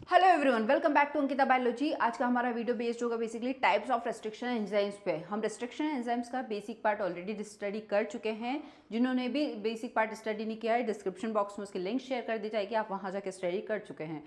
Hello everyone, welcome back to Ankita biology. आज का हमारा वीडियो बेस्ड होगा basically types of restriction enzymes पे। हम रेस्ट्रिक्शन एंजाइम्स का बेसिक पार्ट ऑलरेडी स्टडी कर चुके हैं। जिन्होंने भी बेसिक पार्ट स्टडी नहीं किया है, डिस्क्रिप्शन बॉक्स में उसकी लिंक शेयर कर दी जाएगी, आप वहाँ जाकर स्टडी कर चुके हैं।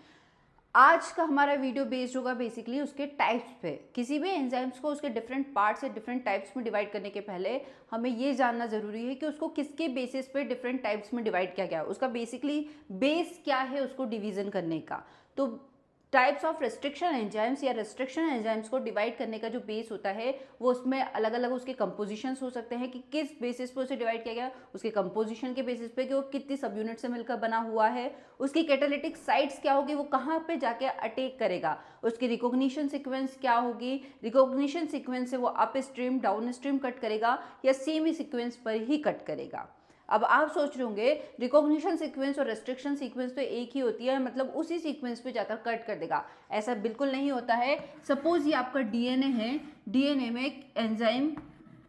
आज का हमारा वीडियो बेस्ड होगा बेसिकली उसके टाइप्स पे। किसी भी एंजाइम्स को उसके डिफरेंट पार्ट्स या डिफरेंट टाइप्स में डिवाइड करने के पहले हमें ये जानना जरूरी है कि उसको किसके बेसिस पे डिफरेंट टाइप्स में डिवाइड किया गया है, उसका बेसिकली बेस क्या है उसको डिवीजन करने का। तो टाइप्स ऑफ रेस्ट्रिक्शन एंजाइम्स या रेस्ट्रिक्शन एंजाइम्स को डिवाइड करने का जो बेस होता है वो उसमें अलग अलग उसके कंपोजिशंस हो सकते हैं कि किस बेसिस पे उसे डिवाइड किया गया, उसके कंपोजिशन के बेसिस पे कि वो कितनी सब यूनिट से मिलकर बना हुआ है, उसकी कैटालिटिक साइट्स क्या होगी, वो कहाँ पे जाके अटैक करेगा, उसकी रिकॉग्निशन सीक्वेंस क्या होगी, रिकॉग्निशन सीक्वेंस से वो up stream down stream cut करेगा या सेम ही सीक्वेंस पर ही कट करेगा। अब आप सोच रहे होंगे रिकॉग्निशन सीक्वेंस और रेस्ट्रिक्शन सीक्वेंस तो एक ही होती है, मतलब उसी सीक्वेंस पे जाकर कट कर देगा। ऐसा बिल्कुल नहीं होता है। सपोज ये आपका डीएनए है, डीएनए में एक एंजाइम,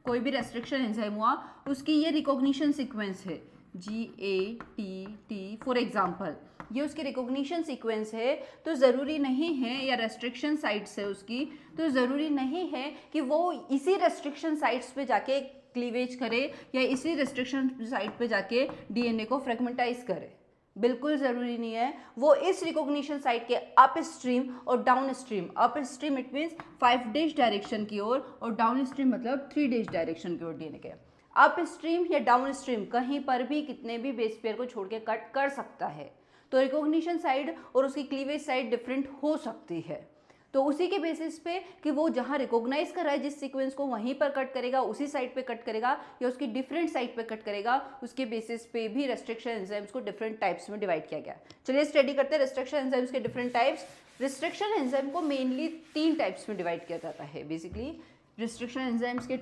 कोई भी रेस्ट्रिक्शन एंजाइम हुआ, उसकी ये रिकॉग्निशन सीक्वेंस है GATT फॉर एग्जाम्पल, ये उसकी रिकॉग्निशन सीक्वेंस है। तो ज़रूरी नहीं है, या रेस्ट्रिक्शन साइट्स है उसकी, तो ज़रूरी नहीं है कि वो इसी रेस्ट्रिक्शन साइट्स पे जाके क्लीवेज करे या इसी रेस्ट्रिक्शन साइट पे जाके डीएनए को फ्रेगमेंटाइज करे। बिल्कुल ज़रूरी नहीं है। वो इस रिकॉग्निशन साइट के अप स्ट्रीम और down stream, up stream it means 5' direction की ओर और डाउन स्ट्रीम मतलब 3' डायरेक्शन की ओर डीएनए के अप स्ट्रीम या डाउन स्ट्रीम कहीं पर भी कितने भी बेस पेयर को छोड़ के कट कर सकता है। तो रिकॉग्निशन साइड और उसकी क्लीवेज साइड डिफरेंट हो सकती है। तो उसी के बेसिस पे कि वो जहाँ रिकॉग्नाइज कर रहा है जिस सीक्वेंस को वहीं पर कट करेगा, उसी साइट पे कट करेगा या उसकी डिफरेंट साइट पे कट करेगा, उसके बेसिस पे भी रेस्ट्रिक्शन एंजाइम्स को डिफरेंट टाइप्स में डिवाइड किया गया। चलिए स्टडी करते हैं रेस्ट्रिक्शन एंजाइम्स के डिफरेंट टाइप्स। रेस्ट्रिक्शन एंजाइम को मेनली 3 टाइप्स में डिवाइड किया जाता है। बेसिकली रेस्ट्रिक्शन एंजाइम्स के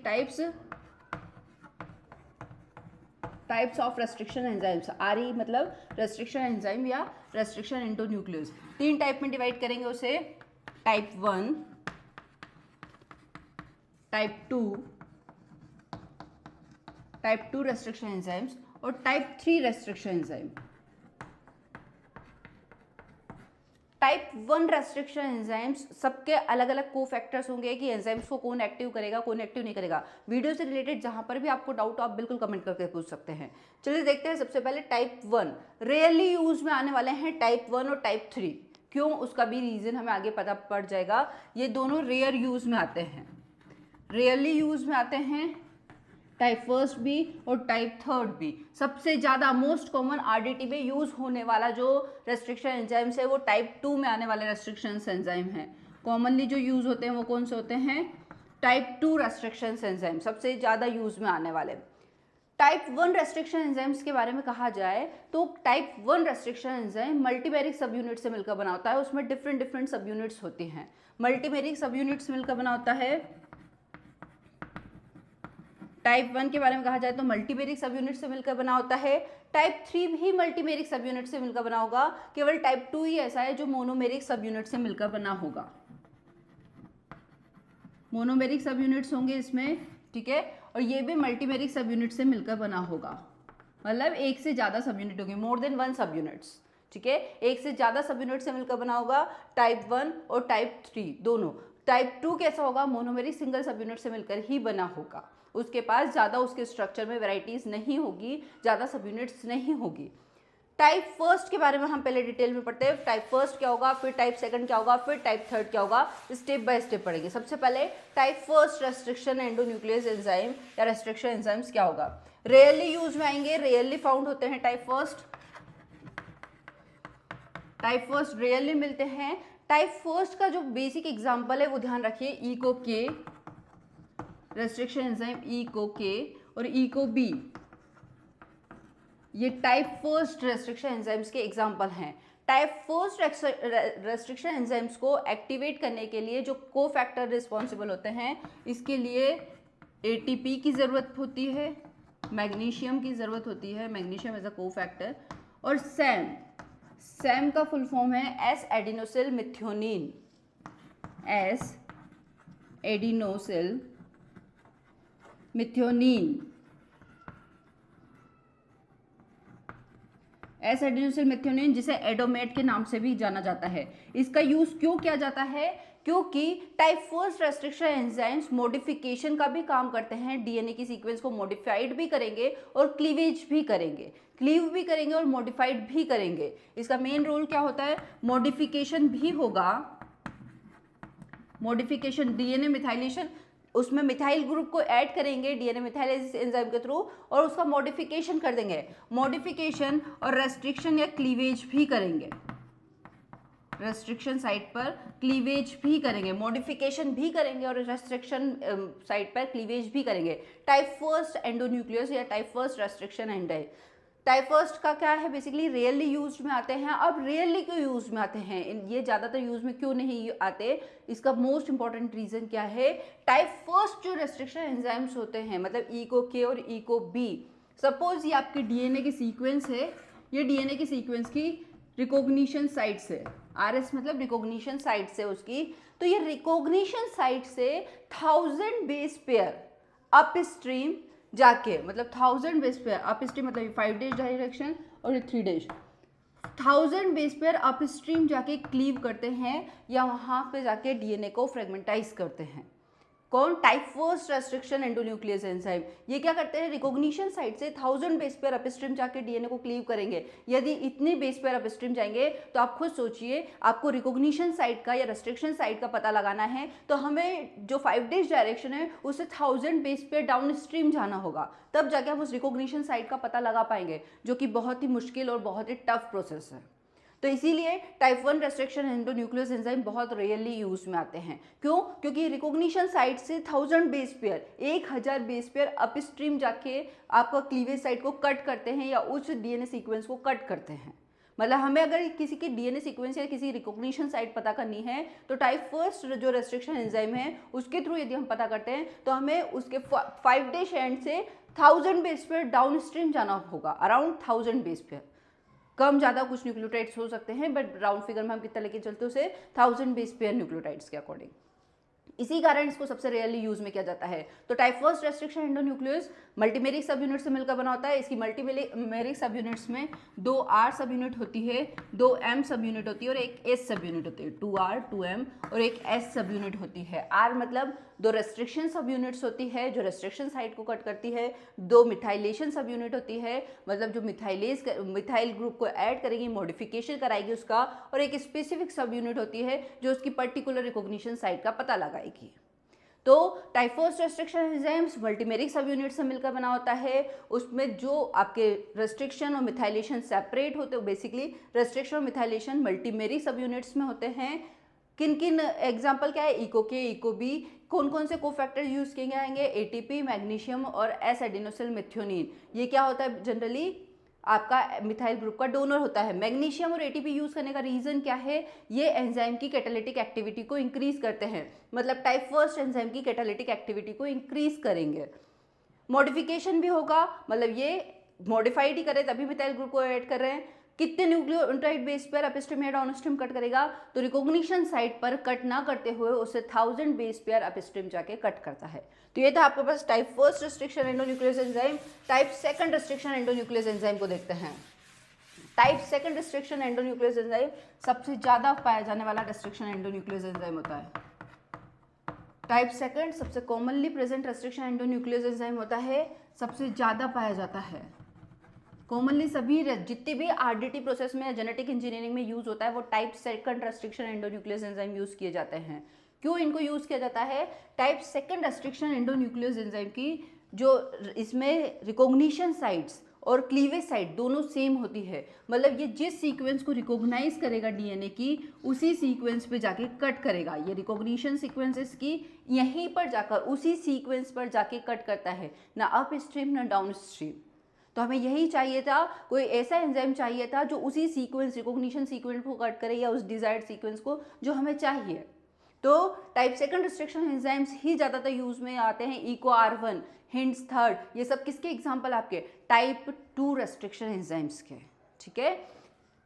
types of restriction enzymes, RE मतलब रेस्ट्रिक्शन एंजाइम या रेस्ट्रिक्शन इनटू न्यूक्लियस, 3 टाइप में डिवाइड करेंगे उसे। टाइप 1, टाइप 2 रेस्ट्रिक्शन एंजाइम्स और type 3 restriction enzyme. Type 1 restriction enzymes सबके अलग अलग को फैक्टर्स होंगे कि एंजाइम्स को कौन एक्टिव करेगा कौन एक्टिव नहीं करेगा। वीडियो से रिलेटेड जहां पर भी आपको डाउट आप बिल्कुल कमेंट करके पूछ सकते हैं। चलिए देखते हैं। सबसे पहले टाइप 1 रेयरली यूज में आने वाले हैं, टाइप 1 और टाइप 3। क्यों, उसका भी रीजन हमें आगे पता पड़ जाएगा। ये दोनों रेयर यूज में आते हैं, रेयरली यूज में आते हैं। टाइप 1 भी और टाइप 3 भी। सबसे ज़्यादा मोस्ट कॉमन RDT में यूज होने वाला जो रेस्ट्रिक्शन एंजाइम्स है वो टाइप 2 में आने वाले रेस्ट्रिक्शन एंजाइम हैं। कॉमनली जो यूज होते हैं वो कौन से होते हैं? टाइप 2 रेस्ट्रिक्शन एंजाइम सबसे ज़्यादा यूज में आने वाले। टाइप 1 रेस्ट्रिक्शन एंजाइम्स के बारे में कहा जाए तो type 1 restriction enzyme मल्टीमेरिक subunit से मिलकर बना होता है। उसमें डिफरेंट सब यूनिट्स होती हैं। मल्टीमेरिक सब यूनिट्स मिलकर बना होता है। टाइप 1 के बारे में कहा जाए तो मल्टीमेरिक सब यूनिट से मिलकर बना होता है। टाइप 3 भी मल्टीमेरिक सब यूनिट से मिलकर बना होगा। केवल टाइप 2 ही ऐसा है जो मोनोमेरिक सब यूनिट से मिलकर बना होगा। मोनोमेरिक सब यूनिट्स होंगे इसमें, ठीक है, और ये भी मल्टीमेरिक सब यूनिट से मिलकर बना होगा। मतलब एक से ज़्यादा सब यूनिट होगी, मोर देन 1 सब यूनिट्स, ठीक है, एक से ज़्यादा सब यूनिट से मिलकर बना होगा। टाइप 1 और टाइप 3 दोनों। टाइप 2 कैसा होगा? मोनोमेरिक सिंगल सब यूनिट से मिलकर ही बना होगा। उसके पास ज़्यादा उसके स्ट्रक्चर में वेराइटीज़ नहीं होगी, ज़्यादा सब यूनिट्स नहीं होगी। टाइप 1 के बारे में हम पहले डिटेल में पढ़ते हैं। टाइप 1 क्या होगा, फिर टाइप 2 क्या होगा, फिर टाइप 3 क्या होगा, स्टेप बाय स्टेप पढ़ेंगे। सबसे पहले टाइप 1 रेस्ट्रिक्शन एंडोन्यूक्लियस एंजाइम या रेस्ट्रिक्शन एंजाइम्स क्या होगा। रेयरली यूज में आएंगे, रेयरली फाउंड होते हैं टाइप 1 रेयरली मिलते हैं। टाइप 1 का जो बेसिक एग्जांपल है वो ध्यान रखिए, इको के रेस्ट्रिक्शन एंजाइम, इको के और इको बी, ये टाइप 1 रेस्ट्रिक्शन एंजाइम्स के एग्जांपल हैं। टाइप 1 रेस्ट्रिक्शन एंजाइम्स को एक्टिवेट करने के लिए जो को फैक्टर रिस्पॉन्सिबल होते हैं, इसके लिए ATP की ज़रूरत होती है, मैग्नीशियम की ज़रूरत होती है, मैग्नीशियम एज अ को फैक्टर, और सैम का फुल फॉर्म है S adenosyl methionine, S adenosyl methionine. S adenosyl methionine, जिसे एडोमेट के नाम से भी जाना जाता है। इसका यूज क्यों किया जाता है? क्योंकि type first restriction enzymes modification का भी काम करते हैं, डीएनए की सीक्वेंस को मॉडिफाइड भी करेंगे और क्लीवेज भी करेंगे, क्लीव भी करेंगे और मॉडिफाइड भी करेंगे। इसका मेन रोल क्या होता है? मॉडिफिकेशन भी होगा, मॉडिफिकेशन डीएनए मिथाइलेशन, उसमें मिथाइल ग्रुप को ऐड करेंगे डीएनए मिथाइलेज एंजाइम के थ्रू और उसका मॉडिफिकेशन कर देंगे। मॉडिफिकेशन और रेस्ट्रिक्शन या क्लीवेज भी करेंगे, रेस्ट्रिक्शन साइट पर क्लीवेज भी करेंगे, मॉडिफिकेशन भी करेंगे और रेस्ट्रिक्शन साइट पर क्लीवेज भी करेंगे। टाइप फर्स्ट एंडोन्यूक्लियस या type first restriction enzyme, type first का क्या है? बेसिकली रेयरली यूज में आते हैं। अब रेयरली क्यों यूज में आते हैं, ये ज़्यादातर यूज में क्यों नहीं आते? इसका मोस्ट इंपॉर्टेंट रीजन क्या है? टाइप फर्स्ट जो रेस्ट्रिक्शन एंजाइम्स होते हैं, मतलब इको के और इको बी, सपोज ये आपके डीएनए की सीक्वेंस है, ये डीएनए की सीक्वेंस की रिकॉग्निशन साइट से, आरएस मतलब रिकॉग्निशन साइट से उसकी, तो ये रिकॉग्निशन साइट से 1000 बेस पेयर अप स्ट्रीम जाके, मतलब 1000 बेस पेयर अप स्ट्रीम, मतलब 5 डेज डायरेक्शन और 3 days, 1000 base pair up stream जाके क्लीव करते हैं या वहां पे जाके डीएनए को फ्रेगमेंटाइज करते हैं। कौन? Type first restriction endonuclease enzyme. ये क्या करते हैं? रिकॉग्निशन साइट से 1000 बेस पेयर अपस्ट्रीम जाके डीएनए को क्लीव करेंगे। यदि इतने बेस पेयर अपस्ट्रीम जाएंगे तो आप खुद सोचिए, आपको रिकॉग्निशन साइट का या रेस्ट्रिक्शन साइट का पता लगाना है तो हमें जो 5 डेज डायरेक्शन है उससे 1000 बेस पेयर डाउन स्ट्रीम जाना होगा, तब जाके हम उस रिकॉग्निशन साइट का पता लगा पाएंगे, जो कि बहुत ही मुश्किल और बहुत ही टफ प्रोसेस है। तो इसीलिए टाइप 1 रेस्ट्रिक्शन एंडोन्यूक्लियस एंजाइम बहुत रेयरली यूज में आते हैं। क्यों? क्योंकि रिकॉग्निशन साइट से 1000 base pair, 1000 base pair upstream जाके आपका क्लीवेज साइट को कट करते हैं या उस डीएनए सीक्वेंस को कट करते हैं। मतलब हमें अगर किसी की डीएनए सीक्वेंस या किसी रिकॉग्निशन साइट पता करनी है तो टाइप फर्स्ट जो रेस्ट्रिक्शन एंजाइम है उसके थ्रू यदि हम पता करते हैं तो हमें उसके 5 डेज एंड से 1000 बेस पेयर डाउन स्ट्रीम जाना होगा, अराउंड 1000 बेस पेयर। कम ज़्यादा कुछ न्यूक्लियोटाइड्स हो सकते हैं, बट राउंड फिगर में हम कितना लेके चलते हैं उसे 1000 बेस पेयर न्यूक्लियोटाइड्स के अकॉर्डिंग। इसी कारण इसको सबसे रेयरली यूज में किया जाता है। तो type first restriction endonuclease multimeric subunit से मिलकर बना होता है। इसकी मल्टीमेरिक सब यूनिट्स में 2 R सब यूनिट होती है, 2 M सब यूनिट होती है और एक S सब यूनिट होती है। 2R 2M और एक S सब यूनिट होती है। R मतलब 2 रेस्ट्रिक्शन सब यूनिट्स होती है जो रेस्ट्रिक्शन साइट को कट करती है। 2 मिथाइलेशन सब यूनिट होती है, मतलब जो मिथाइल ग्रुप को ऐड करेगी, मॉडिफिकेशन कराएगी उसका। और एक स्पेसिफिक सब यूनिट होती है जो उसकी पर्टिकुलर रिकॉग्निशन साइट का पता लगाएगी। तो type first restriction enzymes multimeric subunit से मिलकर बना होता है। उसमें जो आपके रेस्ट्रिक्शन और मिथाइलेशन सेपरेट होते हैं, बेसिकली रेस्ट्रिक्शन और मिथाइलेशन मल्टीमेरिक सब यूनिट्स में होते हैं। किन किन एग्जाम्पल क्या है? इको के, इको बी। कौन कौन से कोफैक्टर यूज किए जाएंगे? एटीपी, मैग्नीशियम और एस एडेनोसिल मेथियोनिन। ये क्या होता है? जनरली आपका मिथाइल ग्रुप का डोनर होता है। मैग्नीशियम और एटीपी यूज करने का रीजन क्या है? ये एंजाइम की कैटालिटिक एक्टिविटी को इंक्रीज करते हैं, मतलब टाइप फर्स्ट एंजाइम की कैटालिटिक एक्टिविटी को इंक्रीज करेंगे। मॉडिफिकेशन भी होगा, मतलब ये मॉडिफाइड ही करे तभी मिथाइल ग्रुप को ऐड कर रहे हैं। कितने न्यूक्लियोटाइड बेस पर अपस्ट्रीम या डाउनस्ट्रीम कट करेगा? तो रिकॉग्निशन साइट पर कट ना करते हुए उसे 1000 बेस पेयर अपस्ट्रीम जाके कट करता है। तो ये था आपके पास type first restriction endonuclease enzyme. Type second restriction endonuclease enzyme को देखते हैं। Type second restriction endonuclease enzyme सबसे ज्यादा पाया जाने वाला रेस्ट्रिक्शन एंडोन्यूक्लियस एंजाइम होता है। टाइप सेकंड सबसे commonly present restriction endonuclease enzyme होता है, सबसे ज्यादा पाया जाता है। कॉमनली सभी जितने भी आरडीटी प्रोसेस में जेनेटिक इंजीनियरिंग में यूज होता है वो type second restriction endonuclease enzyme use किए जाते हैं। क्यों इनको यूज किया जाता है? Type second restriction endonuclease enzyme की जो इसमें रिकॉग्निशन साइट्स और क्लीवेज साइट दोनों सेम होती है, मतलब ये जिस सीक्वेंस को रिकॉग्नाइज करेगा डीएनए की उसी सीक्वेंस पे जाके कट करेगा। ये रिकॉग्निशन सीक्वेंसेस की यहीं पर जाकर उसी सीक्वेंस पर जाके कट करता है, ना अप स्ट्रीम ना डाउन स्ट्रीम। तो हमें यही चाहिए था, कोई ऐसा एंजाइम चाहिए था जो उसी सीक्वेंस रिकॉग्निशन सीक्वेंस को कट करे या उस डिजायर्ड सीक्वेंस को जो हमें चाहिए। तो टाइप सेकंड रेस्ट्रिक्शन एंजाइम्स ही ज़्यादातर यूज में आते हैं। इको R1, हिंट्स थर्ड, ये सब किसके एग्जाम्पल? आपके टाइप 2 रेस्ट्रिक्शन एंजाइम्स के। ठीक है,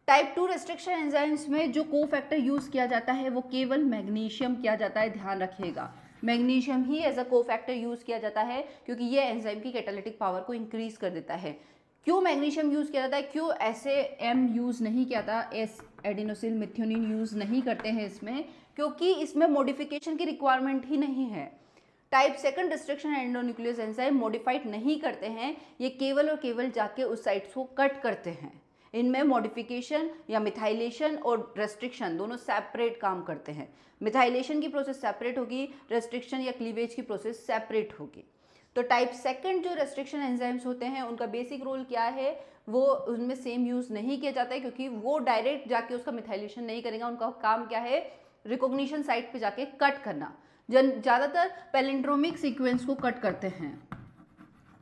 टाइप 2 रेस्ट्रिक्शन एंजाइम्स में जो कोफैक्टर यूज किया जाता है वो केवल मैग्नीशियम किया जाता है, ध्यान रखिएगा। मैग्नीशियम ही एज अ कोफैक्टर यूज किया जाता है क्योंकि ये एंजाइम की कैटालिटिक पावर को इंक्रीज कर देता है। क्यों मैग्नीशियम यूज़ किया जाता है, क्यों ऐसे एम यूज़ नहीं किया था, एस एडेनोसिल मिथ्योनिन यूज़ नहीं करते हैं इसमें, क्योंकि इसमें मॉडिफिकेशन की रिक्वायरमेंट ही नहीं है। Type second restriction endonuclease enzyme modified नहीं करते हैं, ये केवल और केवल जाके उस साइट्स को कट करते हैं। इनमें मॉडिफिकेशन या मिथाइलेशन और रेस्ट्रिक्शन दोनों सेपरेट काम करते हैं। मिथाइलेशन की प्रोसेस सेपरेट होगी, रेस्ट्रिक्शन या क्लीवेज की प्रोसेस सेपरेट होगी। तो टाइप सेकंड जो रेस्ट्रिक्शन एंजाइम्स होते हैं उनका बेसिक रोल क्या है, वो उनमें सेम यूज़ नहीं किया जाता है, क्योंकि वो डायरेक्ट जाके उसका मिथाइलेशन नहीं करेगा। उनका काम क्या है, रिकॉग्निशन साइट पे जाके कट करना। ज़्यादातर पैलिंड्रोमिक सीक्वेंस को कट करते हैं,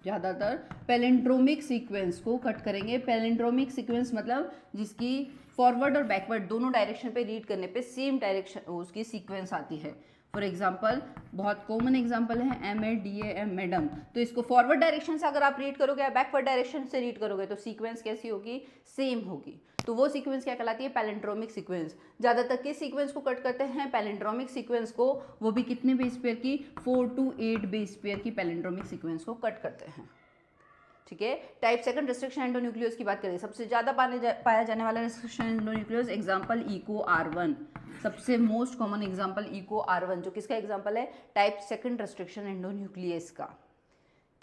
ज़्यादातर पैलिंड्रोमिक सीक्वेंस को कट करेंगे। पैलिंड्रोमिक सीक्वेंस मतलब जिसकी फॉरवर्ड और बैकवर्ड दोनों डायरेक्शन पे रीड करने पे सेम डायरेक्शन उसकी सीक्वेंस आती है। फॉर एग्जाम्पल, बहुत कॉमन एग्जाम्पल है MADAM मैडम, तो इसको फॉरवर्ड डायरेक्शन से अगर आप रीड करोगे या बैकवर्ड डायरेक्शन से रीड करोगे तो सीक्वेंस कैसी होगी, सेम होगी। तो वो सीक्वेंस क्या कहलाती है, पैलिंड्रोमिक सीक्वेंस। ज़्यादातर किस सीक्वेंस को कट करते हैं, पैलिंड्रोमिक सीक्वेंस को, वो भी कितने बेस पेयर की, 4 to 8 बेस पेयर की पैलिंड्रोमिक सीक्वेंस को कट करते हैं। ठीक है, टाइप सेकंड रिस्ट्रिक्शन एंडोन्यूक्लियस की बात करें, सबसे ज़्यादा पाया जाने वाला restriction endonuclease example eco R1, सबसे most common example eco R1, जो किसका एग्जाम्पल है, टाइप सेकंड रिस्ट्रिक्शन एंडोन्यूक्लियस का।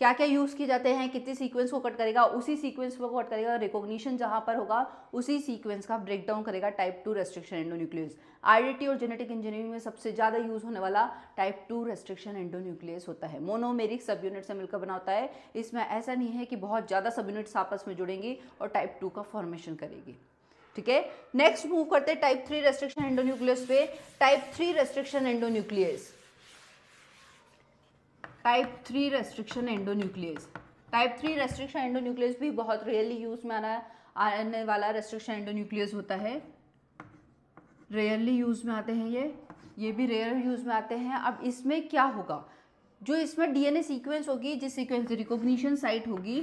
क्या क्या यूज़ किए जाते हैं, कितनी सीक्वेंस को कट करेगा, उसी सीक्वेंस को कट करेगा, रिकॉग्निशन जहाँ पर होगा उसी सीक्वेंस का ब्रेक डाउन करेगा टाइप 2 रेस्ट्रिक्शन एंडोन्यूक्लियस। आईडीटी और जेनेटिक इंजीनियरिंग में सबसे ज़्यादा यूज़ होने वाला टाइप 2 रेस्ट्रिक्शन एंडोन्यूक्लियस होता है। मोनोमेरिक सब यूनिट से मिलकर बना होता है। इसमें ऐसा नहीं है कि बहुत ज़्यादा सब यूनिट्स आपस में जुड़ेंगी और टाइप 2 का फॉर्मेशन करेगी। ठीक है, नेक्स्ट मूव करते हैं टाइप 3 रेस्ट्रिक्शन एंडोन्यूक्लियस पे। Type 3 restriction endonuclease, type 3 restriction endonuclease. Type 3 restriction endonuclease भी बहुत रेयरली यूज में आने वाला रेस्ट्रिक्शन एंडोन्यूक्लियस होता है। रेयरली यूज में आते हैं ये भी रेयर यूज में आते हैं। अब इसमें क्या होगा, जो इसमें डीएनए सीक्वेंस होगी, जिस सीक्वेंस की रिकॉग्निशन साइट होगी,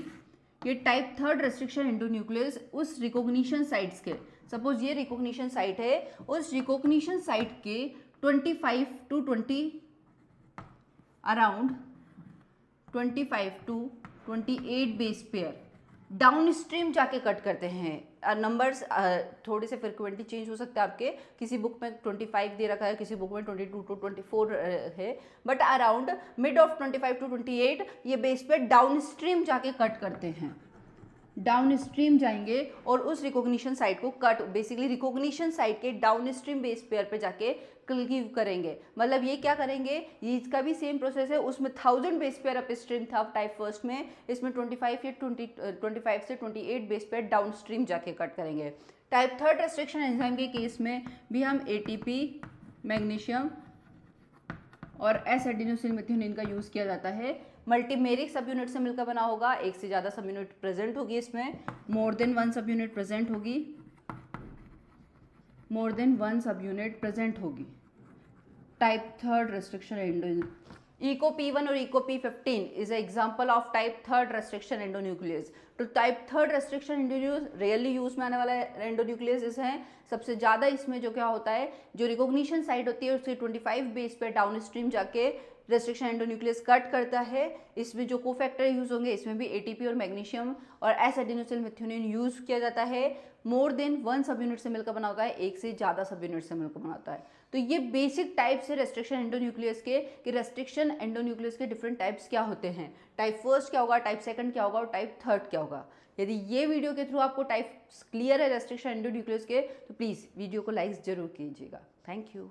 ये टाइप 3 रेस्ट्रिक्शन एंडोन्यूक्लियस उस रिकॉग्निशन साइट्स के, सपोज ये रिकॉग्निशन साइट है, उस रिकॉग्निशन साइट के 25 to 20 around 25 to 28 base pair down stream जाके कट करते हैं। नंबर्स थोड़े से फ्रिक्वेंटली चेंज हो सकते हैं आपके, किसी बुक में 25 दे रखा है, किसी बुक में 22 to 24 है, but around mid of 25 to 28 ये बेस पेयर डाउन स्ट्रीम जाके कट करते हैं। डाउन स्ट्रीम जाएंगे और उस रिकॉग्निशन साइट को कट, बेसिकली रिकॉग्निशन साइट के डाउन स्ट्रीम बेस पेयर पे जाके क्लीव करेंगे। मतलब ये क्या करेंगे, ये इसका भी सेम प्रोसेस है। उसमें 1000 बेस पेयर अप स्ट्रीम था टाइप फर्स्ट में, इसमें 25 से 28 बेस पेयर डाउन स्ट्रीम जाके कट करेंगे। टाइप 3 रेस्ट्रिक्शन एंजाइम के केस में भी हम ATP, मैग्नीशियम और एस एडेनोसिल मिथ्योनिन का यूज़ किया जाता है। मल्टीमेरिक सब यूनिट से मिलकर बना होगा, एक से ज़्यादा सब यूनिट प्रेजेंट होगी, इसमें more than one subunit present होगी, more than one subunit present होगी। Type 3 restriction endonuclease, Eco P1 और Eco P15 is example of type 3 restriction endonuclease. तो type 3 restriction endonuclease rarely use में आने वाला endonuclease हैं। सबसे ज़्यादा इसमें जो क्या होता है, जो रिकॉग्निशन साइट होती है उसके 25 बेस पे डाउन स्ट्रीम जाके रेस्ट्रिक्शन एंडोन्यूक्लियस कट करता है। इसमें जो कोफैक्टर यूज होंगे, इसमें भी ATP और मैग्नीशियम और एस एडेनोसिल मिथ्योनिन यूज किया जाता है। मोर देन वन सब यूनिट से मिलकर बना होता है, एक से ज़्यादा सब यूनिट से मिलकर बना होता है। तो ये बेसिक टाइप्स है रेस्ट्रिक्शन एंडोन्यूक्लियस के, कि रेस्ट्रिक्शन एंडोन्यूक्लियस के डिफरेंट टाइप्स क्या होते हैं, टाइप फर्स्ट क्या होगा, टाइप सेकंड क्या होगा और टाइप थर्ड क्या होगा। यदि ये वीडियो के थ्रू आपको टाइप्स क्लियर है रेस्ट्रिक्शन एंडोन्यूक्लियस के, तो प्लीज़ वीडियो को लाइक जरूर कीजिएगा। Thank you.